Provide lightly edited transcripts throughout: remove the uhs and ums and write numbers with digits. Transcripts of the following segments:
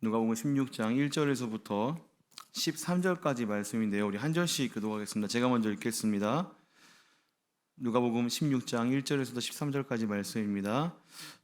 누가복음 16장 1절에서부터 13절까지 말씀인데요. 우리 한 절씩 교독하겠습니다. 제가 먼저 읽겠습니다. 누가복음 16장 1절에서부터 13절까지 말씀입니다.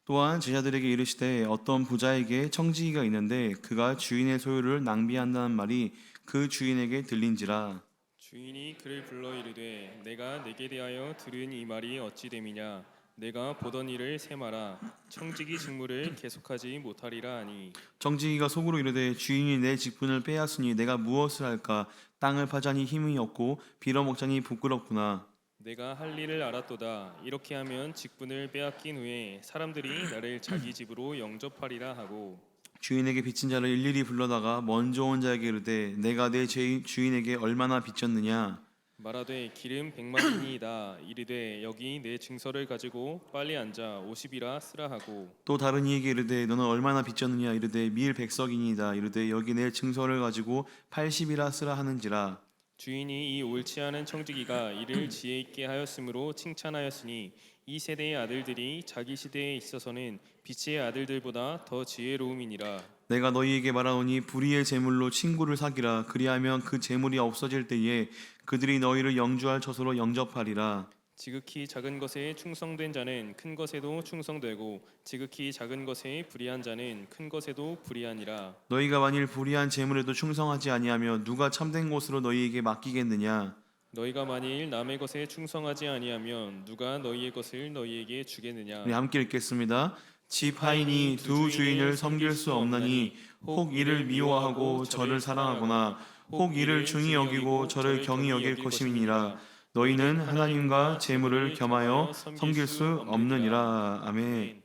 또한 제자들에게 이르시되 어떤 부자에게 청지기가 있는데 그가 주인의 소유를 낭비한다는 말이 그 주인에게 들린지라. 주인이 그를 불러 이르되 내가 내게 대하여 들은 이 말이 어찌 됨이냐 내가 보던 일을 세마라 청지기 직무를 계속하지 못하리라 하니 청지기가 속으로 이르되 주인이 내 직분을 빼앗으니 내가 무엇을 할까? 땅을 파자니 힘이 없고 빌어먹자니 부끄럽구나. 내가 할 일을 알았도다 이렇게 하면 직분을 빼앗긴 후에 사람들이 나를 자기 집으로 영접하리라 하고 주인에게 빚진 자를 일일이 불러다가 먼저 온 자에게 이르되 내가 내 주인에게 얼마나 빚졌느냐. 말하되 기름 100만이니이다 이르되 여기 내 증서를 가지고 빨리 앉아 50이라 쓰라 하고 또 다른 이에게 이르되 너는 얼마나 빚졌느냐. 이르되 밀 100석이니이다. 이르되 여기 내 증서를 가지고 80이라 쓰라 하는지라. 주인이 이 옳지 않은 청지기가 이를 지혜 있게 하였으므로 칭찬하였으니 이 세대의 아들들이 자기 시대에 있어서는 빛의 아들들보다 더 지혜로움이니라. 내가 너희에게 말하노니 불의의 재물로 친구를 사기라. 그리하면 그 재물이 없어질 때에 그들이 너희를 영주할 처소로 영접하리라. 지극히 작은 것에 충성된 자는 큰 것에도 충성되고 지극히 작은 것에 불의한 자는 큰 것에도 불의하니라. 너희가 만일 불의한 재물에도 충성하지 아니하며 누가 참된 것으로 너희에게 맡기겠느냐. 너희가 만일 남의 것에 충성하지 아니하면 누가 너희의 것을 너희에게 주겠느냐. 우리 함께 읽겠습니다. 집 하인이 두 주인을 섬길 수 없나니 혹 이를 미워하고 저를 사랑하거나 혹 이를 중히 여기고 저를 경히 여길 것임이니라. 너희는 하나님과 재물을 겸하여 섬길 수 없느니라. 아멘.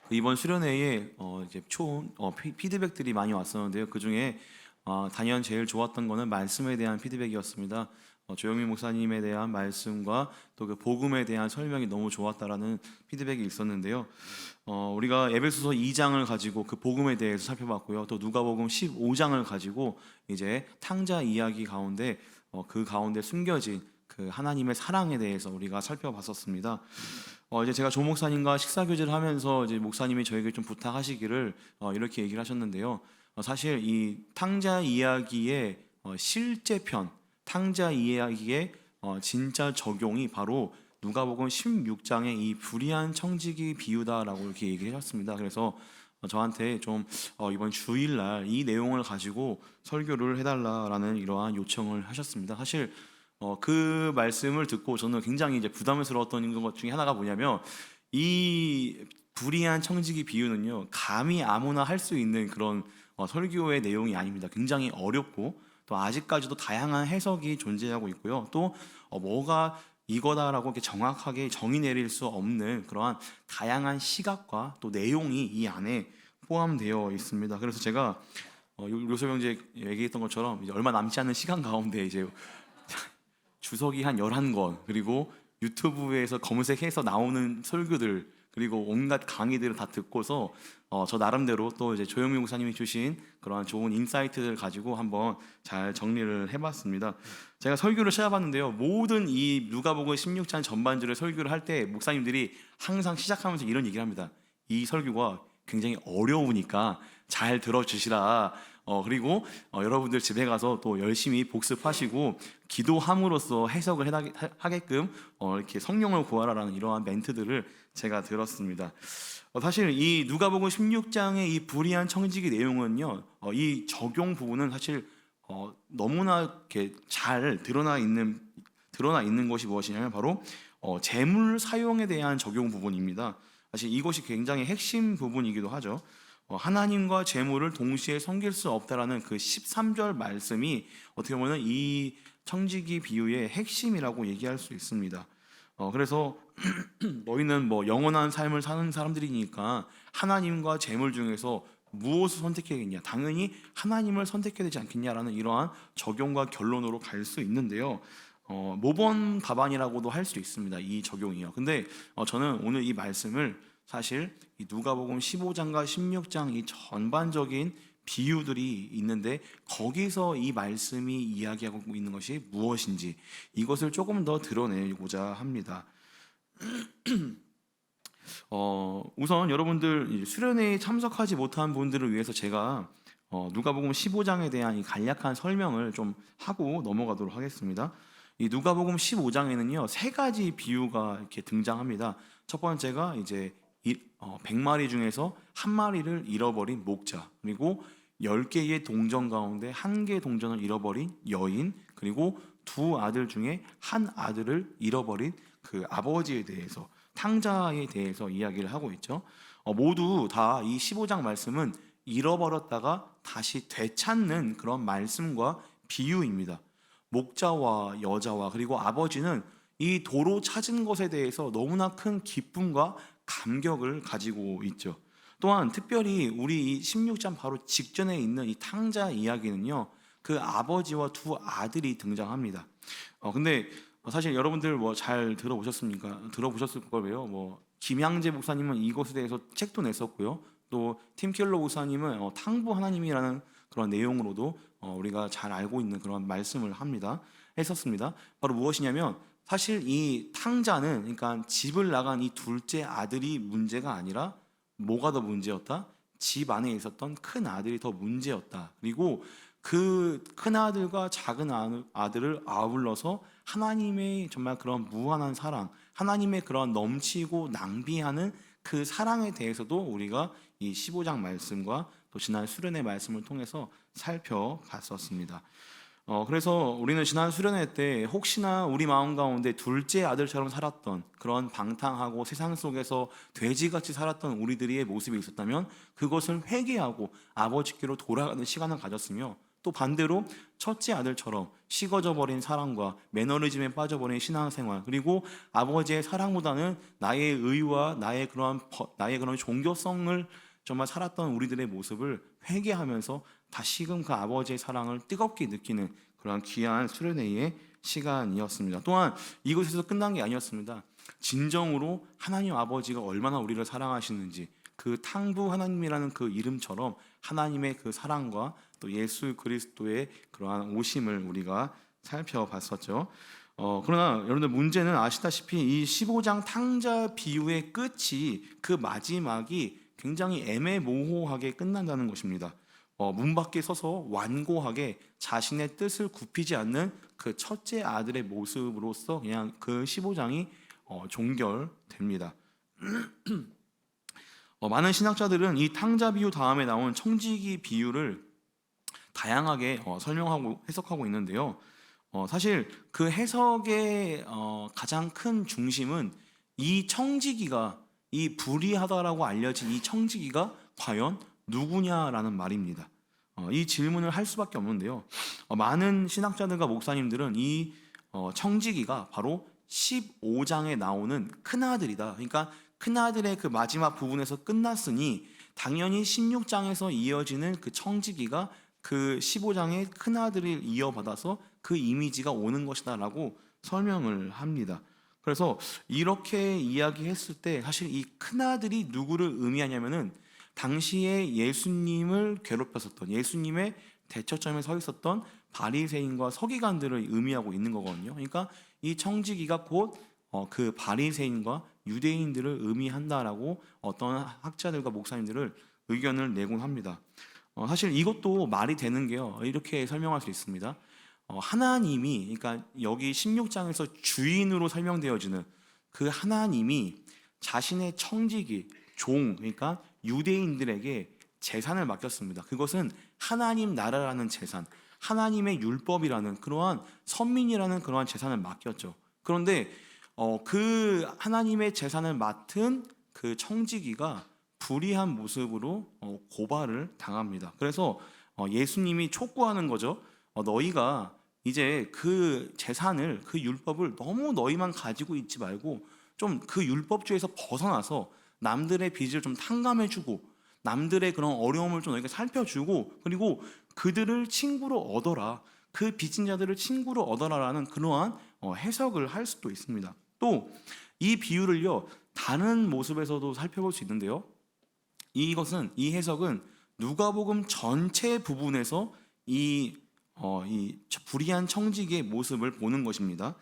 이번 수련회에 이제 피드백들이 많이 왔었는데요. 그 중에 단연 제일 좋았던 거는 말씀에 대한 피드백이었습니다. 조영민 목사님에 대한 말씀과 또 그 복음에 대한 설명이 너무 좋았다라는 피드백이 있었는데요. 우리가 에베소서 2장을 가지고 그 복음에 대해서 살펴봤고요. 또 누가복음 15장을 가지고 이제 탕자 이야기 가운데 그 가운데 숨겨진 그 하나님의 사랑에 대해서 우리가 살펴봤었습니다. 이제 제가 조 목사님과 식사 교제를 하면서 이제 목사님이 저에게 좀 부탁하시기를 이렇게 얘기를 하셨는데요. 사실 이 탕자 이야기의 실제편, 탕자 이야기의 진짜 적용이 바로 누가복음 16장의 이 불의한 청지기 비유다라고 이렇게 얘기를 하셨습니다. 그래서 저한테 좀 이번 주일날 이 내용을 가지고 설교를 해달라라는 이러한 요청을 하셨습니다. 사실 그 말씀을 듣고 저는 굉장히 이제 부담스러웠던 것 중에 하나가 뭐냐면 이 불의한 청지기 비유는요 감히 아무나 할 수 있는 그런 설교의 내용이 아닙니다. 굉장히 어렵고 또 아직까지도 다양한 해석이 존재하고 있고요. 또 뭐가 이거다라고 이렇게 정확하게 정의 내릴 수 없는 그러한 다양한 시각과 또 내용이 이 안에 포함되어 있습니다. 그래서 제가 요셉 형제 얘기했던 것처럼 이제 얼마 남지 않은 시간 가운데 이제 주석이 한 11권 그리고 유튜브에서 검색해서 나오는 설교들 그리고 온갖 강의들을 다 듣고서 저 나름대로 또 이제 조영민 목사님이 주신 그러한 좋은 인사이트들 가지고 한번 잘 정리를 해봤습니다. 제가 설교를 찾아봤는데요. 모든 이 누가복음 16장 전반주를 설교를 할 때 목사님들이 항상 시작하면서 이런 얘기를 합니다. 이 설교가 굉장히 어려우니까 잘 들어주시라. 그리고 여러분들 집에 가서 또 열심히 복습하시고 기도함으로써 해석을 하게끔 이렇게 성령을 구하라라는 이러한 멘트들을 제가 들었습니다. 사실 이 누가복음 16장의 이 불의한 청지기 내용은요, 이 적용 부분은 사실 너무나 이렇게 잘 드러나 있는 것이 무엇이냐면 바로 재물 사용에 대한 적용 부분입니다. 사실 이것이 굉장히 핵심 부분이기도 하죠. 하나님과 재물을 동시에 섬길 수 없다라는 그 13절 말씀이 어떻게 보면 이 청지기 비유의 핵심이라고 얘기할 수 있습니다. 그래서 너희는 뭐 영원한 삶을 사는 사람들이니까 하나님과 재물 중에서 무엇을 선택해야겠냐? 당연히 하나님을 선택해야 되지 않겠냐라는 이러한 적용과 결론으로 갈 수 있는데요. 모범 답안이라고도 할 수 있습니다. 이 적용이요. 근데 저는 오늘 이 말씀을 사실 이 누가복음 15장과 16장 이 전반적인 비유들이 있는데 거기서 이 말씀이 이야기하고 있는 것이 무엇인지 이것을 조금 더 드러내고자 합니다. 우선 여러분들 이 수련회에 참석하지 못한 분들을 위해서 제가 누가복음 15장에 대한 이 간략한 설명을 좀 하고 넘어가도록 하겠습니다. 이 누가복음 15장에는요 세 가지 비유가 이렇게 등장합니다. 첫 번째가 이제 100마리 중에서 한 마리를 잃어버린 목자, 그리고 10개의 동전 가운데 한 개의 동전을 잃어버린 여인, 그리고 두 아들 중에 한 아들을 잃어버린 그 아버지에 대해서, 탕자에 대해서 이야기를 하고 있죠. 모두 다 이 15장 말씀은 잃어버렸다가 다시 되찾는 그런 말씀과 비유입니다. 목자와 여자와 그리고 아버지는 이 도로 찾은 것에 대해서 너무나 큰 기쁨과 감격을 가지고 있죠. 또한 특별히 우리 이 16장 바로 직전에 있는 이 탕자 이야기는요, 그 아버지와 두 아들이 등장합니다. 근데 사실 여러분들 뭐 잘 들어보셨습니까? 들어보셨을 거예요. 뭐 김양재 목사님은 이것에 대해서 책도 냈었고요. 또 팀켈러 목사님은 탕부 하나님이라는 그런 내용으로도 우리가 잘 알고 있는 그런 말씀을 했었습니다. 바로 무엇이냐면 사실 이 탕자는, 그러니까 집을 나간 이 둘째 아들이 문제가 아니라 뭐가 더 문제였다? 집 안에 있었던 큰 아들이 더 문제였다. 그리고 그 큰 아들과 작은 아들을 아울러서 하나님의 정말 그런 무한한 사랑, 하나님의 그런 넘치고 낭비하는 그 사랑에 대해서도 우리가 이 15장 말씀과 또 지난 수련회 말씀을 통해서 살펴봤었습니다. 그래서 우리는 지난 수련회 때 혹시나 우리 마음 가운데 둘째 아들처럼 살았던, 그런 방탕하고 세상 속에서 돼지같이 살았던 우리들의 모습이 있었다면 그것을 회개하고 아버지께로 돌아가는 시간을 가졌으며, 또 반대로 첫째 아들처럼 식어져 버린 사랑과 매너리즘에 빠져버린 신앙생활, 그리고 아버지의 사랑보다는 나의 의와 나의 그런 종교성을 정말 살았던 우리들의 모습을 회개하면서 다시금 그 아버지의 사랑을 뜨겁게 느끼는 그런 귀한 수련회의 시간이었습니다. 또한 이곳에서 끝난 게 아니었습니다. 진정으로 하나님 아버지가 얼마나 우리를 사랑하시는지, 그 탕부 하나님이라는 그 이름처럼 하나님의 그 사랑과 또 예수 그리스도의 그러한 오심을 우리가 살펴봤었죠. 그러나 여러분들 문제는 아시다시피 이 15장 탕자 비유의 끝이, 그 마지막이 굉장히 애매모호하게 끝난다는 것입니다. 문 밖에 서서 완고하게 자신의 뜻을 굽히지 않는 그 첫째 아들의 모습으로서 그냥 그 15장이 종결됩니다. 많은 신학자들은 이 탕자 비유 다음에 나온 청지기 비유를 다양하게 설명하고 해석하고 있는데요. 사실 그 해석의 가장 큰 중심은 이 청지기가, 이 불의하다라고 알려진 이 청지기가 과연 누구냐라는 말입니다. 이 질문을 할 수밖에 없는데요. 많은 신학자들과 목사님들은 이 청지기가 바로 15장에 나오는 큰아들이다. 그러니까 큰아들의 그 마지막 부분에서 끝났으니 당연히 16장에서 이어지는 그 청지기가 그 15장의 큰아들을 이어받아서 그 이미지가 오는 것이다 라고 설명을 합니다. 그래서 이렇게 이야기했을 때 사실 이 큰아들이 누구를 의미하냐면은 당시에 예수님을 괴롭혔었던, 예수님의 대처점에 서 있었던 바리새인과 서기관들을 의미하고 있는 거거든요. 그러니까 이 청지기가 곧 그 바리새인과 유대인들을 의미한다라고 어떤 학자들과 목사님들을 의견을 내곤 합니다. 사실 이것도 말이 되는 게요, 이렇게 설명할 수 있습니다. 하나님이, 그러니까 여기 16장에서 주인으로 설명되어지는 그 하나님이 자신의 청지기, 종, 그러니까 유대인들에게 재산을 맡겼습니다. 그것은 하나님 나라라는 재산, 하나님의 율법이라는 그러한 선민이라는 그러한 재산을 맡겼죠. 그런데 그 하나님의 재산을 맡은 그 청지기가 불의한 모습으로 고발을 당합니다. 그래서 예수님이 촉구하는 거죠. 너희가 이제 그 재산을, 그 율법을 너무 너희만 가지고 있지 말고 좀 그 율법주의에서 벗어나서 남들의 빚을 좀 탕감해주고 남들의 그런 어려움을 좀 너희가 살펴주고, 그리고 그들을 친구로 얻어라, 그 빚진 자들을 친구로 얻어라라는 그러한 해석을 할 수도 있습니다. 또 이 비유를요 다른 모습에서도 살펴볼 수 있는데요, 이 해석은 누가복음 전체 부분에서 이 불의한 청지기의 모습을 보는 것입니다.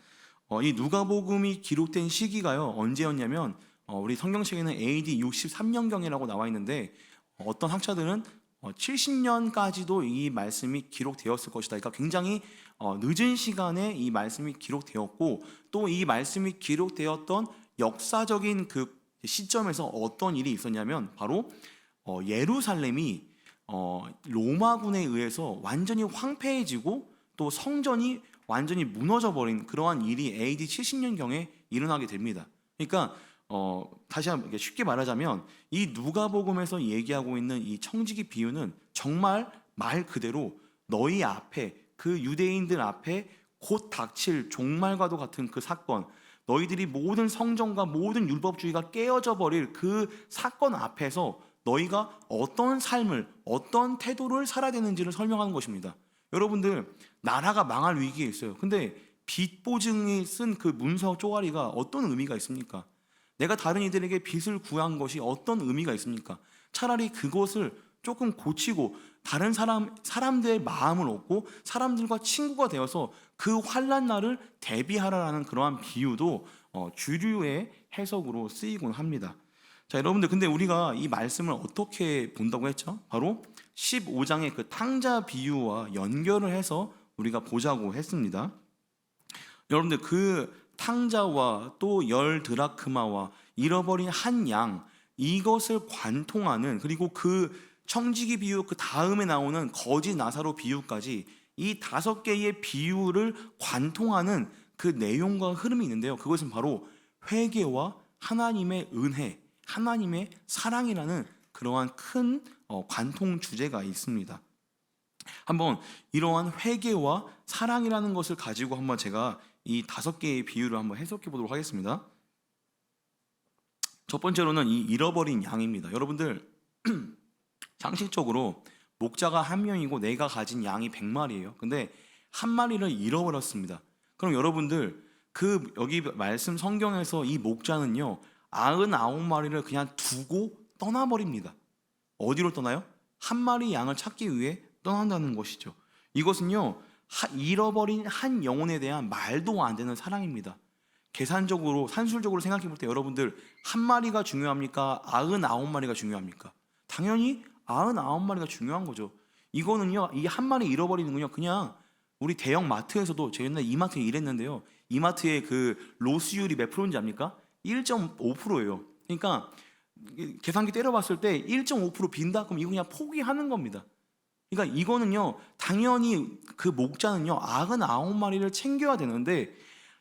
이 누가복음이 기록된 시기가요 언제였냐면 우리 성경책에는 AD 63년경이라고 나와 있는데 어떤 학자들은 70년까지도 이 말씀이 기록되었을 것이다. 그러니까 굉장히 늦은 시간에 이 말씀이 기록되었고 또 이 말씀이 기록되었던 역사적인 그 시점에서 어떤 일이 있었냐면 바로 예루살렘이 로마군에 의해서 완전히 황폐해지고 또 성전이 완전히 무너져 버린 그러한 일이 AD 70년경에 일어나게 됩니다. 그러니까 다시 한번 쉽게 말하자면 이 누가복음에서 얘기하고 있는 이 청지기 비유는 정말 말 그대로 너희 앞에 그 유대인들 앞에 곧 닥칠 종말과도 같은 그 사건, 너희들이 모든 성전과 모든 율법주의가 깨어져 버릴 그 사건 앞에서 너희가 어떤 삶을, 어떤 태도를 살아야 되는지를 설명하는 것입니다. 여러분들, 나라가 망할 위기에 있어요. 근데 빚 보증이 쓴 그 문서 쪼가리가 어떤 의미가 있습니까? 내가 다른 이들에게 빚을 구한 것이 어떤 의미가 있습니까? 차라리 그것을 조금 고치고 다른 사람들의 마음을 얻고 사람들과 친구가 되어서 그 환난 날을 대비하라라는 그러한 비유도 주류의 해석으로 쓰이곤 합니다. 자, 여러분들, 근데 우리가 이 말씀을 어떻게 본다고 했죠? 바로 15장의 그 탕자 비유와 연결을 해서 우리가 보자고 했습니다. 여러분들, 그 탕자와 또 10드라크마와 잃어버린 한 양, 이것을 관통하는, 그리고 그 청지기 비유 그 다음에 나오는 거지 나사로 비유까지 이 5개의 비유를 관통하는 그 내용과 흐름이 있는데요. 그것은 바로 회개와 하나님의 은혜, 하나님의 사랑이라는 그러한 큰 관통 주제가 있습니다. 한번 이러한 회개와 사랑이라는 것을 가지고 한번 제가 이 5개의 비유를 한번 해석해 보도록 하겠습니다. 첫 번째로는 이 잃어버린 양입니다. 여러분들, 상식적으로 목자가 한 명이고 내가 가진 양이 100마리예요. 근데 한 마리를 잃어버렸습니다. 그럼 여러분들, 그 여기 말씀 성경에서 이 목자는요 99마리를 그냥 두고 떠나버립니다. 어디로 떠나요? 한 마리 양을 찾기 위해 떠난다는 것이죠. 이것은요 잃어버린 한 영혼에 대한 말도 안 되는 사랑입니다. 계산적으로, 산술적으로 생각해 볼 때 여러분들, 한 마리가 중요합니까? 99마리가 중요합니까? 당연히 99마리가 중요한 거죠. 이거는요, 이 한 마리 잃어버리는군요. 그냥 우리 대형 마트에서도, 제가 옛날에 이마트에 일했는데요, 이마트의 그 로스율이 몇 프로인지 압니까? 1.5%예요. 그러니까 계산기 때려봤을 때 1.5% 빈다? 그럼 이거 그냥 포기하는 겁니다. 그러니까 이거는요, 당연히 그 목자는요 99마리를 챙겨야 되는데,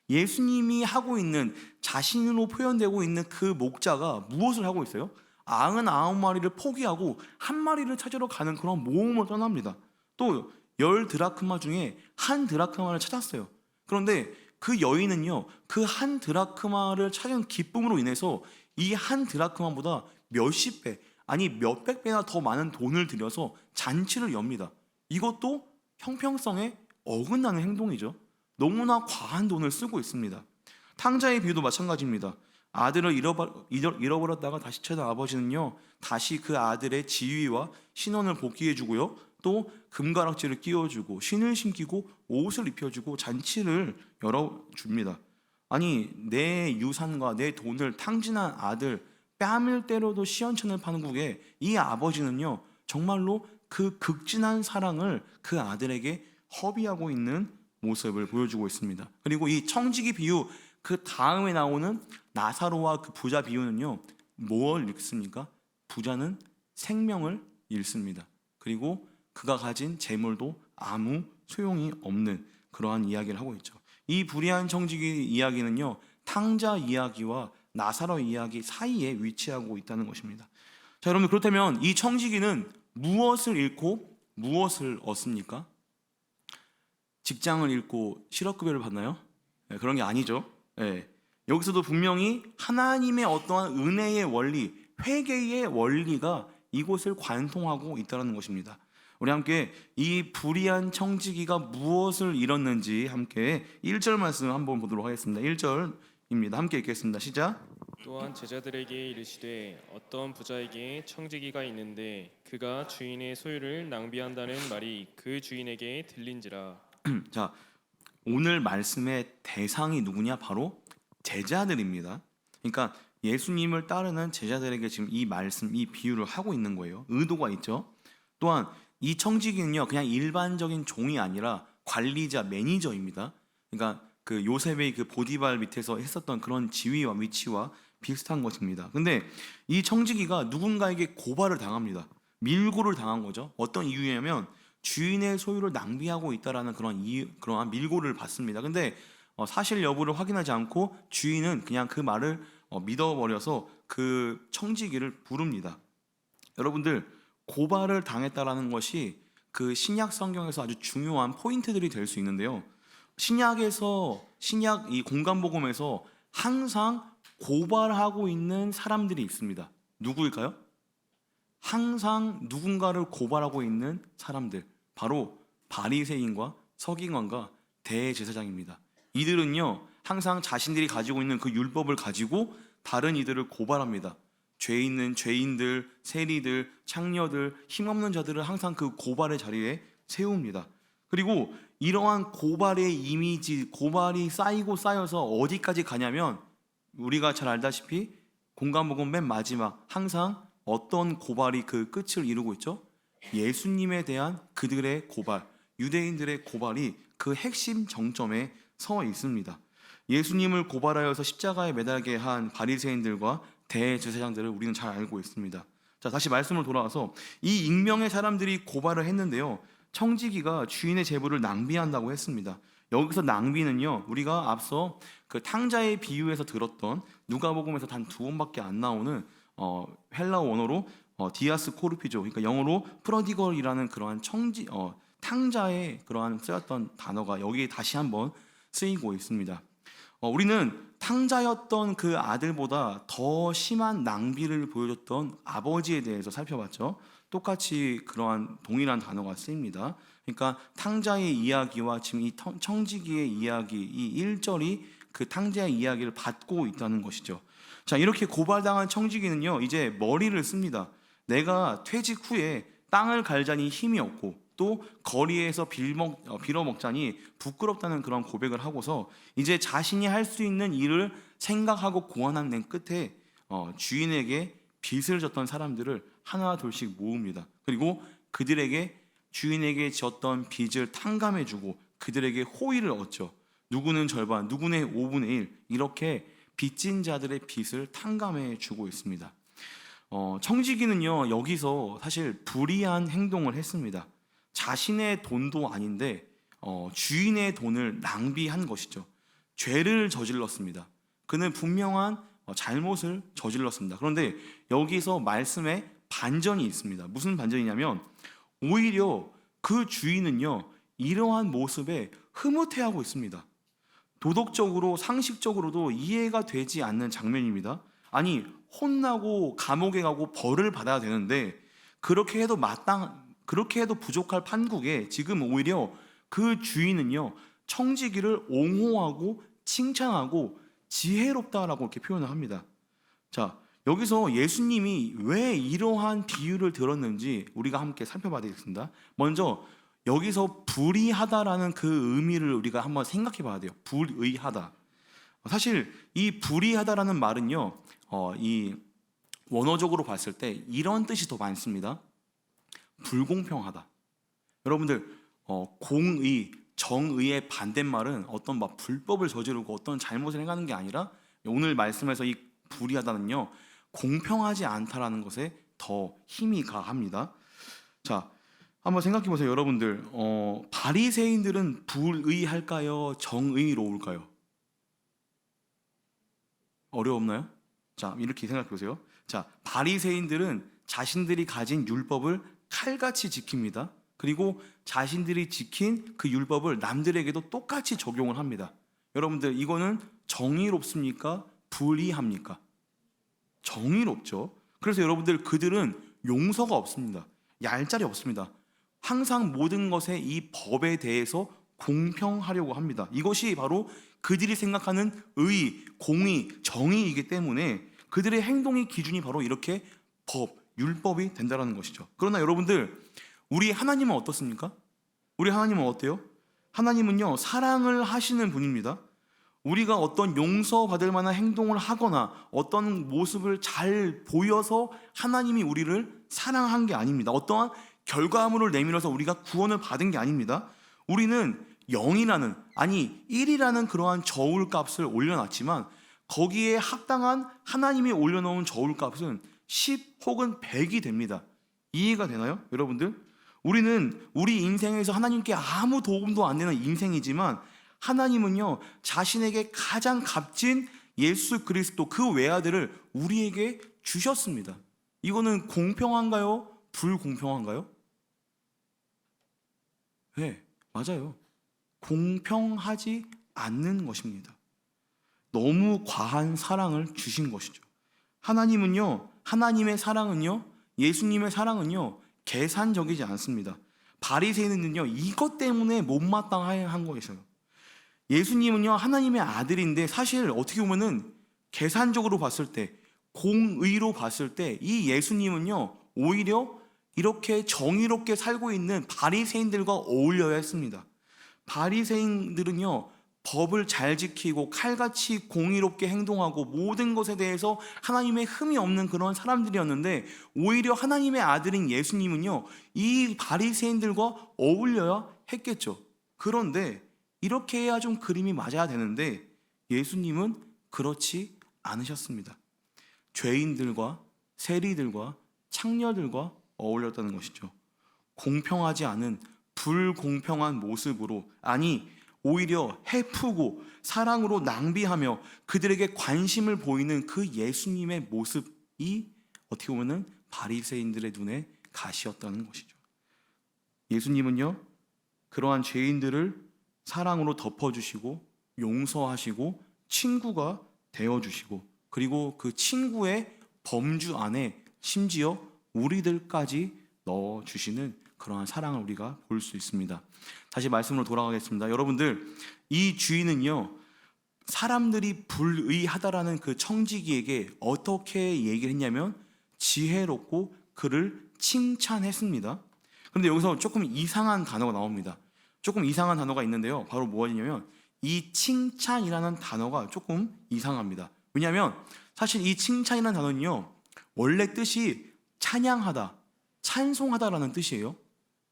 예수님이 하고 있는, 자신으로 표현되고 있는 그 목자가 무엇을 하고 있어요? 99마리를 포기하고 한 마리를 찾으러 가는 그런 모험을 떠납니다. 또 10드라크마 중에 한 드라크마를 찾았어요. 그런데 그 여인은요 그 한 드라크마를 찾은 기쁨으로 인해서 이 한 드라크마보다 몇십 배, 아니 몇백 배나 더 많은 돈을 들여서 잔치를 엽니다. 이것도 형평성에 어긋나는 행동이죠. 너무나 과한 돈을 쓰고 있습니다. 탕자의 비유도 마찬가지입니다. 아들을 잃어버렸다가 다시 찾은 아버지는요 다시 그 아들의 지위와 신원을 복귀해주고요, 또 금가락지를 끼워주고 신을 신기고 옷을 입혀주고 잔치를 열어줍니다. 아니, 내 유산과 내 돈을 탕진한 아들, 뺨을 때려도 시원찮을 판국에 이 아버지는요 정말로 그 극진한 사랑을 그 아들에게 허비하고 있는 모습을 보여주고 있습니다. 그리고 이 청지기 비유 그 다음에 나오는 나사로와 그 부자 비유는요 뭘 읽습니까? 부자는 생명을 잃습니다. 그리고 그가 가진 재물도 아무 소용이 없는 그러한 이야기를 하고 있죠. 이 불의한 청지기 이야기는요 탕자 이야기와 나사로 이야기 사이에 위치하고 있다는 것입니다. 자, 여러분, 그렇다면 이 청지기는 무엇을 잃고 무엇을 얻습니까? 직장을 잃고 실업급여를 받나요? 네, 그런 게 아니죠. 네. 여기서도 분명히 하나님의 어떠한 은혜의 원리, 회개의 원리가 이곳을 관통하고 있다는 것입니다. 우리 함께 이 불의한 청지기가 무엇을 잃었는지 함께 1절 말씀 한번 보도록 하겠습니다. 1절입니다. 함께 읽겠습니다. 시작. 또한 제자들에게 이르시되 어떤 부자에게 청지기가 있는데 그가 주인의 소유를 낭비한다는 말이 그 주인에게 들린지라. 자, 오늘 말씀의 대상이 누구냐? 바로 제자들입니다. 그러니까 예수님을 따르는 제자들에게 지금 이 말씀, 이 비유를 하고 있는 거예요. 의도가 있죠. 또한 이 청지기는요, 그냥 일반적인 종이 아니라 관리자, 매니저입니다. 그러니까 그 요셉의 그 보디발 밑에서 했었던 그런 지위와 위치와 비슷한 것입니다. 근데 이 청지기가 누군가에게 고발을 당합니다. 밀고를 당한 거죠. 어떤 이유냐면 주인의 소유를 낭비하고 있다라는 그러한 밀고를 받습니다. 근데 사실 여부를 확인하지 않고 주인은 그냥 그 말을 믿어버려서 그 청지기를 부릅니다. 여러분들, 고발을 당했다라는 것이 그 신약 성경에서 아주 중요한 포인트들이 될 수 있는데요. 신약 이 공간복음에서 항상 고발하고 있는 사람들이 있습니다. 누구일까요? 항상 누군가를 고발하고 있는 사람들, 바로 바리새인과 서기관과 대제사장입니다. 이들은요, 항상 자신들이 가지고 있는 그 율법을 가지고 다른 이들을 고발합니다. 죄 있는 죄인들, 세리들, 창녀들, 힘없는 자들을 항상 그 고발의 자리에 세웁니다. 그리고 이러한 고발의 이미지, 고발이 쌓이고 쌓여서 어디까지 가냐면 우리가 잘 알다시피 공간복음 맨 마지막 항상 어떤 고발이 그 끝을 이루고 있죠? 예수님에 대한 그들의 고발, 유대인들의 고발이 그 핵심 정점에 서 있습니다. 예수님을 고발하여서 십자가에 매달게 한 바리새인들과 대제사장들을 우리는 잘 알고 있습니다. 자, 다시 말씀을 돌아와서 이 익명의 사람들이 고발을 했는데요, 청지기가 주인의 재물을 낭비한다고 했습니다. 여기서 낭비는요, 우리가 앞서 그 탕자의 비유에서 들었던 누가복음에서 단 2번밖에 안 나오는 헬라어 원어로 디아스 코르피죠. 그러니까 영어로 프로디걸이라는 그러한 탕자의 그러한 쓰였던 단어가 여기에 다시 한번 쓰이고 있습니다. 우리는 탕자였던 그 아들보다 더 심한 낭비를 보여줬던 아버지에 대해서 살펴봤죠. 똑같이 그러한 동일한 단어가 쓰입니다. 그러니까 탕자의 이야기와 지금 이 청지기의 이야기, 이 1절이 그 탕자의 이야기를 받고 있다는 것이죠. 자, 이렇게 고발당한 청지기는요, 이제 머리를 씁니다. 내가 퇴직 후에 땅을 갈자니 힘이 없고 또 거리에서 빌어먹자니 부끄럽다는 그런 고백을 하고서 이제 자신이 할 수 있는 일을 생각하고 고안한 끝에 주인에게 빚을 졌던 사람들을 하나 둘씩 모읍니다. 그리고 그들에게 주인에게 졌던 빚을 탕감해주고 그들에게 호의를 얻죠. 누구는 절반, 누구는 5분의 1 이렇게 빚진 자들의 빚을 탕감해주고 있습니다. 청지기는요, 여기서 사실 불의한 행동을 했습니다. 자신의 돈도 아닌데 주인의 돈을 낭비한 것이죠. 죄를 저질렀습니다. 그는 분명한 잘못을 저질렀습니다. 그런데 여기서 말씀에 반전이 있습니다. 무슨 반전이냐면 오히려 그 주인은요, 이러한 모습에 흐뭇해하고 있습니다. 도덕적으로 상식적으로도 이해가 되지 않는 장면입니다. 아니, 혼나고 감옥에 가고 벌을 받아야 되는데 그렇게 해도 부족할 판국에 지금 오히려 그 주인은요, 청지기를 옹호하고 칭찬하고 지혜롭다라고 이렇게 표현을 합니다. 자, 여기서 예수님이 왜 이러한 비유를 들었는지 우리가 함께 살펴봐야 되겠습니다. 먼저 여기서 불의하다라는 그 의미를 우리가 한번 생각해 봐야 돼요. 불의하다. 사실 이 불의하다라는 말은요, 이 원어적으로 봤을 때 이런 뜻이 더 많습니다. 불공평하다. 여러분들, 공의, 정의의 반대말은 어떤 막 불법을 저지르고 어떤 잘못을 행하는 게 아니라 오늘 말씀에서 이 불의하다는요, 공평하지 않다라는 것에 더 힘이 가합니다. 자, 한번 생각해 보세요, 여러분들. 바리새인들은 불의할까요? 정의로울까요? 어려웠나요? 자, 이렇게 생각해 보세요. 자, 바리새인들은 자신들이 가진 율법을 칼같이 지킵니다. 그리고 자신들이 지킨 그 율법을 남들에게도 똑같이 적용을 합니다. 여러분들, 이거는 정의롭습니까? 불의합니까? 정의롭죠. 그래서 여러분들, 그들은 용서가 없습니다. 얄짤이 없습니다. 항상 모든 것에 이 법에 대해서 공평하려고 합니다. 이것이 바로 그들이 생각하는 의, 공의, 정의이기 때문에 그들의 행동의 기준이 바로 이렇게 법, 율법이 된다는 것이죠. 그러나 여러분들, 우리 하나님은 어떻습니까? 우리 하나님은 어때요? 하나님은요, 사랑을 하시는 분입니다. 우리가 어떤 용서받을 만한 행동을 하거나 어떤 모습을 잘 보여서 하나님이 우리를 사랑한 게 아닙니다. 어떠한 결과물을 내밀어서 우리가 구원을 받은 게 아닙니다. 우리는 0이라는, 아니 1이라는 그러한 저울값을 올려놨지만 거기에 합당한 하나님이 올려놓은 저울값은 10 혹은 100이 됩니다. 이해가 되나요, 여러분들? 우리는 우리 인생에서 하나님께 아무 도움도 안 되는 인생이지만 하나님은요, 자신에게 가장 값진 예수 그리스도 그 외아들을 우리에게 주셨습니다. 이거는 공평한가요? 불공평한가요? 네, 맞아요. 공평하지 않는 것입니다. 너무 과한 사랑을 주신 것이죠. 하나님은요, 하나님의 사랑은요, 예수님의 사랑은요, 계산적이지 않습니다. 바리새인은요, 이것 때문에 못마땅한 것이에요. 예수님은요, 하나님의 아들인데 사실 어떻게 보면은 계산적으로 봤을 때, 공의로 봤을 때 이 예수님은요, 오히려 이렇게 정의롭게 살고 있는 바리새인들과 어울려야 했습니다. 바리새인들은요, 법을 잘 지키고 칼같이 공의롭게 행동하고 모든 것에 대해서 하나님의 흠이 없는 그런 사람들이었는데 오히려 하나님의 아들인 예수님은요, 이 바리새인들과 어울려야 했겠죠. 그런데 이렇게 해야 좀 그림이 맞아야 되는데 예수님은 그렇지 않으셨습니다. 죄인들과 세리들과 창녀들과 어울렸다는 것이죠. 공평하지 않은 불공평한 모습으로, 아니 오히려 해프고 사랑으로 낭비하며 그들에게 관심을 보이는 그 예수님의 모습이 어떻게 보면 바리새인들의 눈에 가시였다는 것이죠. 예수님은요, 그러한 죄인들을 사랑으로 덮어주시고 용서하시고 친구가 되어주시고 그리고 그 친구의 범주 안에 심지어 우리들까지 넣어주시는 그러한 사랑을 우리가 볼 수 있습니다. 다시 말씀으로 돌아가겠습니다. 여러분들, 이 주인은요, 사람들이 불의하다라는 그 청지기에게 어떻게 얘기를 했냐면 지혜롭고 그를 칭찬했습니다. 그런데 여기서 조금 이상한 단어가 나옵니다. 조금 이상한 단어가 있는데요, 바로 무엇이냐면 이 칭찬이라는 단어가 조금 이상합니다. 왜냐하면 사실 이 칭찬이라는 단어는요, 원래 뜻이 찬양하다, 찬송하다라는 뜻이에요.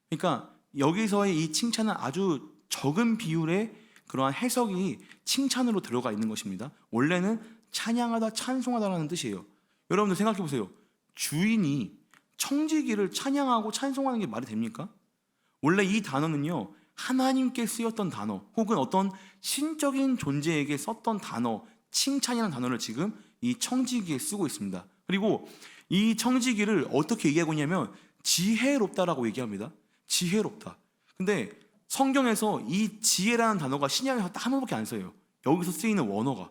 그러니까 여기서의 이 칭찬은 아주 적은 비율의 그러한 해석이 칭찬으로 들어가 있는 것입니다. 원래는 찬양하다, 찬송하다라는 뜻이에요. 여러분들 생각해 보세요. 주인이 청지기를 찬양하고 찬송하는 게 말이 됩니까? 원래 이 단어는요, 하나님께 쓰였던 단어 혹은 어떤 신적인 존재에게 썼던 단어, 칭찬이라는 단어를 지금 이 청지기에 쓰고 있습니다. 그리고 이 청지기를 어떻게 얘기하고 있냐면 지혜롭다라고 얘기합니다. 지혜롭다. 근데 성경에서 이 지혜라는 단어가 신약에서 딱 한 번밖에 안 써요. 여기서 쓰이는 원어가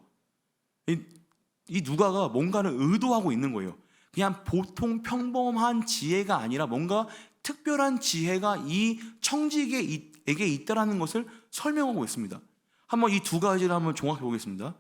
이 누가가 뭔가를 의도하고 있는 거예요. 그냥 보통 평범한 지혜가 아니라 뭔가 특별한 지혜가 이 청지기에게 있다라는 것을 설명하고 있습니다. 한번 이 두 가지를 한번 종합해 보겠습니다.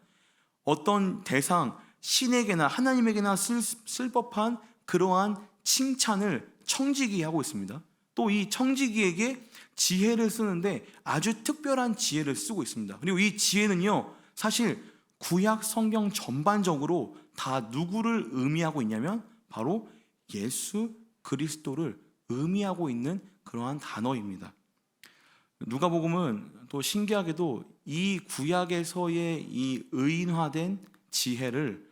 어떤 대상, 신에게나 하나님에게나 쓸 법한 그러한 칭찬을 청지기에 하고 있습니다. 또 이 청지기에게 지혜를 쓰는데 아주 특별한 지혜를 쓰고 있습니다. 그리고 이 지혜는요, 사실 구약 성경 전반적으로 다 누구를 의미하고 있냐면 바로 예수 그리스도를 의미하고 있는 그러한 단어입니다. 누가복음은 또 신기하게도 이 구약에서의 이 의인화된 지혜를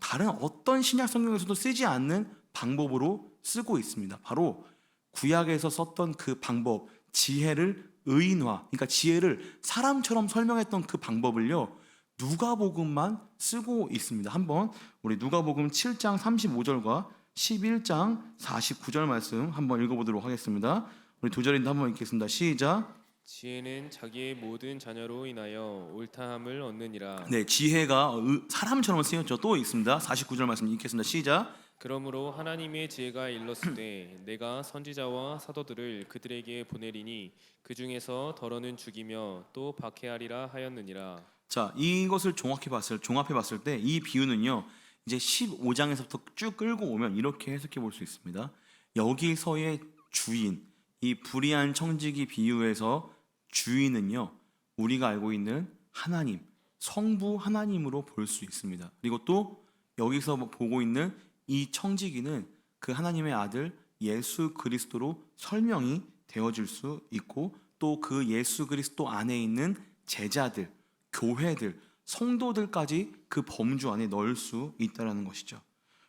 다른 어떤 신약 성경에서도 쓰지 않는 방법으로 쓰고 있습니다. 바로 구약에서 썼던 그 방법, 지혜를 의인화, 그러니까 지혜를 사람처럼 설명했던 그 방법을요, 누가복음만 쓰고 있습니다. 한번 우리 누가복음 7장 35절과 11장 49절 말씀 한번 읽어보도록 하겠습니다. 우리 두 절인데 한번 읽겠습니다. 시작. 지혜는 자기의 모든 자녀로 인하여 옳다함을 얻느니라. 네, 지혜가 사람처럼 쓰였죠. 또 있습니다. 49절 말씀 읽겠습니다. 시작. 그러므로 하나님의 지혜가 일렀으되 내가 선지자와 사도들을 그들에게 보내리니 그 중에서 더러는 죽이며 또 박해하리라 하였느니라. 자, 이것을 종합해 봤을 때 이 비유는요, 이제 15장에서부터 쭉 끌고 오면 이렇게 해석해 볼 수 있습니다. 여기서의 주인, 이 불의한 청지기 비유에서 주인은요, 우리가 알고 있는 하나님, 성부 하나님으로 볼 수 있습니다. 그리고 또 여기서 보고 있는 이 청지기는 그 하나님의 아들 예수 그리스도로 설명이 되어질 수 있고 또 그 예수 그리스도 안에 있는 제자들, 교회들, 성도들까지 그 범주 안에 넣을 수 있다는 것이죠.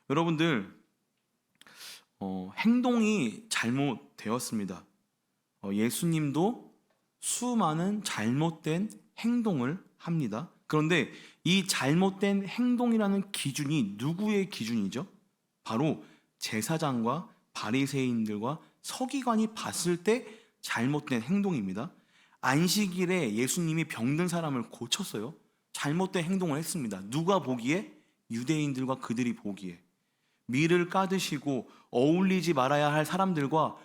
여러분들 행동이 잘못되었습니다. 예수님도 수많은 잘못된 행동을 합니다. 그런데 이 잘못된 행동이라는 기준이 누구의 기준이죠? 바로 제사장과 바리새인들과 서기관이 봤을 때 잘못된 행동입니다. 안식일에 예수님이 병든 사람을 고쳤어요. 잘못된 행동을 했습니다. 누가 보기에? 유대인들과 그들이 보기에. 밀을 까드시고 어울리지 말아야 할 사람들과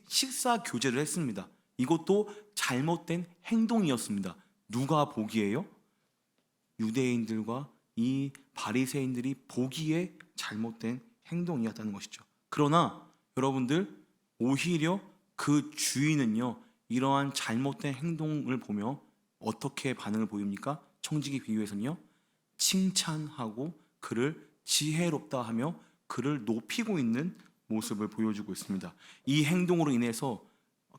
식사 교제를 했습니다. 이것도 잘못된 행동이었습니다. 누가 보기에요? 유대인들과 이 바리새인들이 보기에 잘못된 행동이었다는 것이죠. 그러나 여러분들 오히려 그 주인은요 이러한 잘못된 행동을 보며 어떻게 반응을 보입니까? 청지기 비유에서는요 칭찬하고 그를 지혜롭다 하며 그를 높이고 있는 모습을 보여주고 있습니다. 이 행동으로 인해서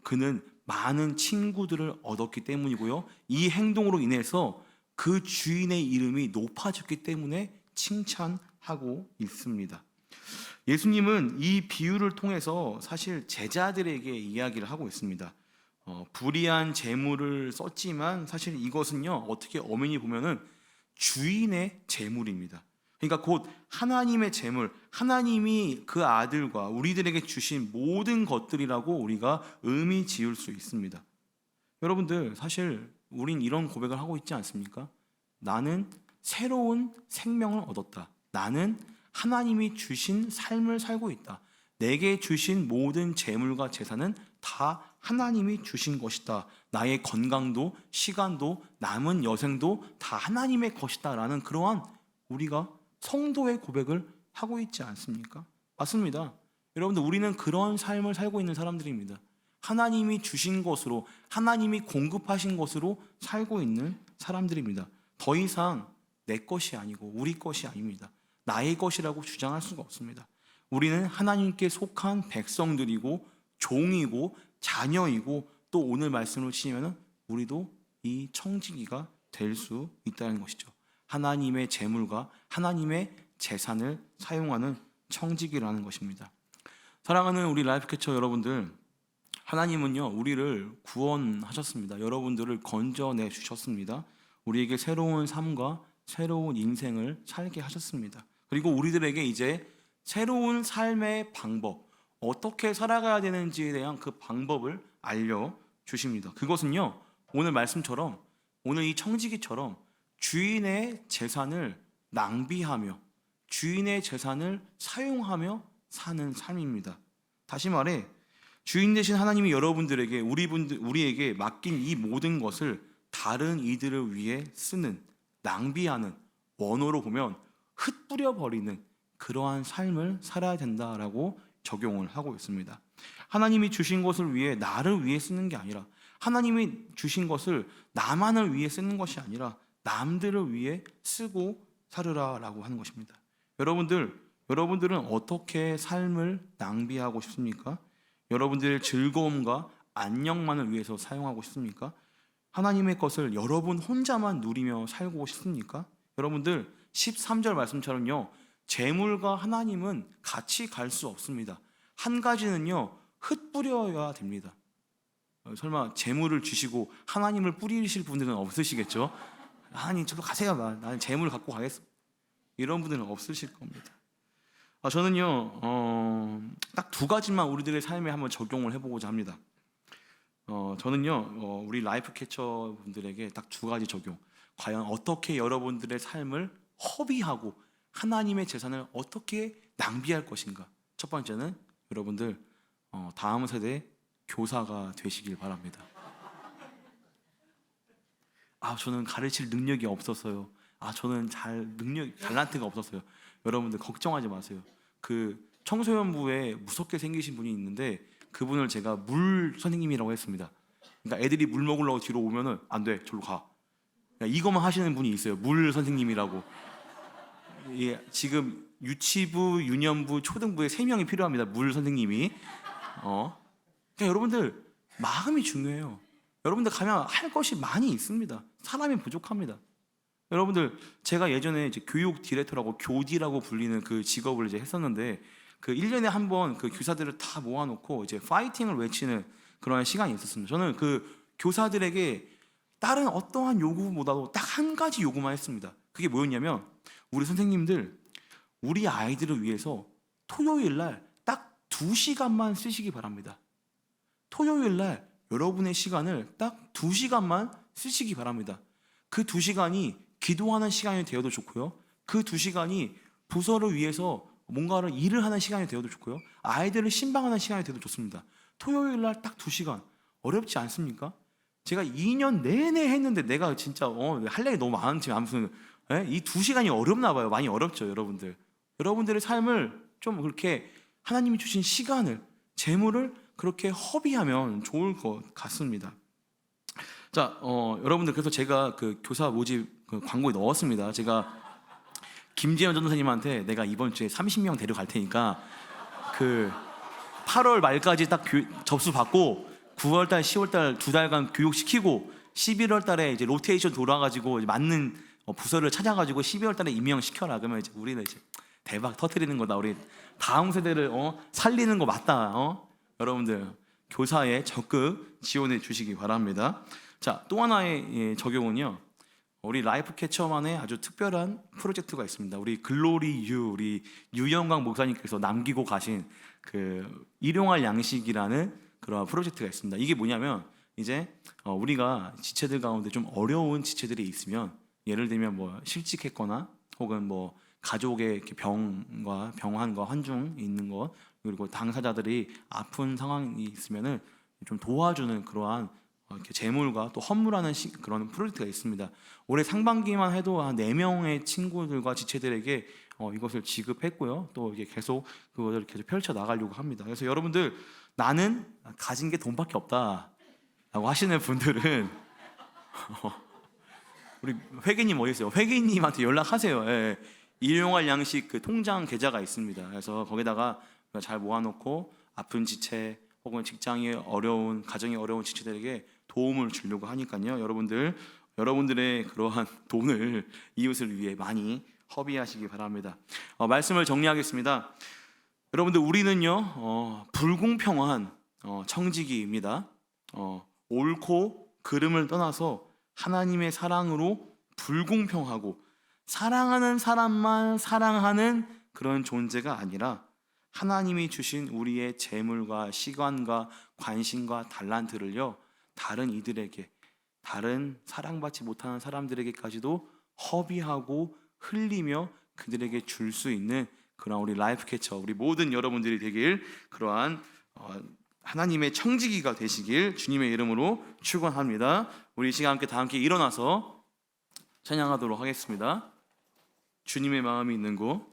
그는 많은 친구들을 얻었기 때문이고요. 이 행동으로 인해서 그 주인의 이름이 높아졌기 때문에 칭찬하고 있습니다. 예수님은 이 비유를 통해서 사실 제자들에게 이야기를 하고 있습니다. 불의한 재물을 썼지만 사실 이것은요 어떻게 엄연히 보면은 주인의 재물입니다. 그러니까 곧 하나님의 재물, 하나님이 그 아들과 우리들에게 주신 모든 것들이라고 우리가 의미 지을 수 있습니다. 여러분들 사실 우린 이런 고백을 하고 있지 않습니까? 나는 새로운 생명을 얻었다. 나는 하나님이 주신 삶을 살고 있다. 내게 주신 모든 재물과 재산은 다 하나님이 주신 것이다. 나의 건강도 시간도 남은 여생도 다 하나님의 것이다 라는 그러한 우리가 성도의 고백을 하고 있지 않습니까? 맞습니다. 여러분들 우리는 그런 삶을 살고 있는 사람들입니다. 하나님이 주신 것으로 하나님이 공급하신 것으로 살고 있는 사람들입니다. 더 이상 내 것이 아니고 우리 것이 아닙니다. 나의 것이라고 주장할 수가 없습니다. 우리는 하나님께 속한 백성들이고 종이고 자녀이고 또 오늘 말씀으로 치면 우리도 이 청지기가 될 수 있다는 것이죠. 하나님의 재물과 하나님의 재산을 사용하는 청지기라는 것입니다. 사랑하는 우리 라이프캐쳐 여러분들, 하나님은요 우리를 구원하셨습니다. 여러분들을 건져내 주셨습니다. 우리에게 새로운 삶과 새로운 인생을 살게 하셨습니다. 그리고 우리들에게 이제 새로운 삶의 방법, 어떻게 살아가야 되는지에 대한 그 방법을 알려주십니다. 그것은요 오늘 말씀처럼 오늘 이 청지기처럼 주인의 재산을 낭비하며 주인의 재산을 사용하며 사는 삶입니다. 다시 말해 주인 되신 하나님이 여러분들에게 우리에게 맡긴 이 모든 것을 다른 이들을 위해 쓰는 낭비하는 원어로 보면 흩뿌려 버리는 그러한 삶을 살아야 된다라고 적용을 하고 있습니다. 하나님이 주신 것을 위해 나를 위해 쓰는 게 아니라 하나님이 주신 것을 나만을 위해 쓰는 것이 아니라 남들을 위해 쓰고 살으라라고 하는 것입니다. 여러분들은 어떻게 삶을 낭비하고 싶습니까? 여러분들의 즐거움과 안녕만을 위해서 사용하고 싶습니까? 하나님의 것을 여러분 혼자만 누리며 살고 싶습니까? 여러분들 13절 말씀처럼요 재물과 하나님은 같이 갈 수 없습니다. 한 가지는요 흩뿌려야 됩니다. 설마 재물을 주시고 하나님을 뿌리실 분들은 없으시겠죠? 하나님 저로 가세요. 나는 재물을 갖고 가겠습니다. 이런 분들은 없으실 겁니다. 저는요 딱 두 가지만 우리들의 삶에 한번 적용을 해보고자 합니다. 저는요 우리 라이프 캐쳐 분들에게 딱 두 가지 적용. 과연 어떻게 여러분들의 삶을 허비하고 하나님의 재산을 어떻게 낭비할 것인가. 첫 번째는 여러분들 다음 세대 교사가 되시길 바랍니다. 저는 가르칠 능력이 없어서요. 저는 달란트가 없었어요. 여러분들 걱정하지 마세요. 그 청소년부에 무섭게 생기신 분이 있는데 그분을 제가 물 선생님이라고 했습니다. 그러니까 애들이 물 먹으려고 뒤로 오면은 안 돼, 저로 가. 이것만 하시는 분이 있어요. 물 선생님이라고. 예, 지금 유치부, 유년부, 초등부에 3명이 필요합니다. 물 선생님이. 그러니까 여러분들 마음이 중요해요. 여러분들 가면 할 것이 많이 있습니다. 사람이 부족합니다. 여러분들 제가 예전에 이제 교육 디렉터라고 교디라고 불리는 그 직업을 이제 했었는데 그 1년에 한 번 그 교사들을 다 모아놓고 이제 파이팅을 외치는 그런 시간이 있었습니다. 저는 그 교사들에게 다른 어떠한 요구보다도 딱 한 가지 요구만 했습니다. 그게 뭐였냐면 우리 선생님들 우리 아이들을 위해서 토요일 날 딱 2시간만 쓰시기 바랍니다. 토요일 날 여러분의 시간을 딱 2시간만 쓰시기 바랍니다. 그 2시간이 기도하는 시간이 되어도 좋고요. 그 2시간이 부서를 위해서 뭔가를 일을 하는 시간이 되어도 좋고요. 아이들을 신방하는 시간이 되어도 좋습니다. 토요일 날 딱 2시간 어렵지 않습니까? 제가 2년 내내 했는데 내가 진짜 할 얘기 너무 많은지 아무튼 이 2시간이 어렵나 봐요. 많이 어렵죠, 여러분들. 여러분들의 삶을 좀 그렇게 하나님이 주신 시간을 재물을 그렇게 허비하면 좋을 것 같습니다. 자, 여러분들 그래서 제가 그 교사 모집 그 광고에 넣었습니다. 제가 김재현 전도사님한테 내가 이번 주에 30명 데려갈 테니까 그 8월 말까지 딱 접수 받고 9월달, 10월달 2달간 교육시키고 11월달에 이제 로테이션 돌아가지고 이제 맞는 부서를 찾아가지고 12월달에 임명시켜라. 그러면 이제 우리는 이제 대박 터뜨리는 거다. 우리 다음 세대를 살리는 거 맞다. 여러분들 교사에 적극 지원해 주시기 바랍니다. 자, 또 하나의 적용은요. 우리 라이프 캐쳐만의 아주 특별한 프로젝트가 있습니다. 우리 글로리 유 우리 유영광 목사님께서 남기고 가신 그 일용할 양식이라는 그런 프로젝트가 있습니다. 이게 뭐냐면 이제 우리가 지체들 가운데 좀 어려운 지체들이 있으면 예를 들면 뭐 실직했거나 혹은 뭐 가족의 이렇게 병환과 환중이 있는 것 그리고 당사자들이 아픈 상황이 있으면은 좀 도와주는 그러한 이렇게 재물과 또 헌물하는 그런 프로젝트가 있습니다. 올해 상반기만 해도 한 4명의 친구들과 지체들에게 이것을 지급했고요. 또 이게 계속 그것을 계속 펼쳐 나가려고 합니다. 그래서 여러분들 나는 가진 게 돈밖에 없다라고 하시는 분들은 우리 회계님 어디 있어요? 회계님한테 연락하세요. 예. 일용할 양식 그 통장 계좌가 있습니다. 그래서 거기다가 잘 모아놓고 아픈 지체 혹은 직장이 어려운 가정이 어려운 지체들에게 도움을 주려고 하니까요. 여러분들의 그러한 돈을 이웃을 위해 많이 허비하시기 바랍니다. 말씀을 정리하겠습니다. 여러분들 우리는요 불공평한 청지기입니다. 옳고 그름을 떠나서 하나님의 사랑으로 불공평하고 사랑하는 사람만 사랑하는 그런 존재가 아니라 하나님이 주신 우리의 재물과 시간과 관심과 달란트를요 다른 이들에게 다른 사랑받지 못하는 사람들에게까지도 허비하고 흘리며 그들에게 줄 수 있는 그런 우리 라이프 캐쳐 우리 모든 여러분들이 되길 그러한 하나님의 청지기가 되시길 주님의 이름으로 축원합니다. 우리 이 시간 다 함께 일어나서 찬양하도록 하겠습니다. 주님의 마음이 있는 곳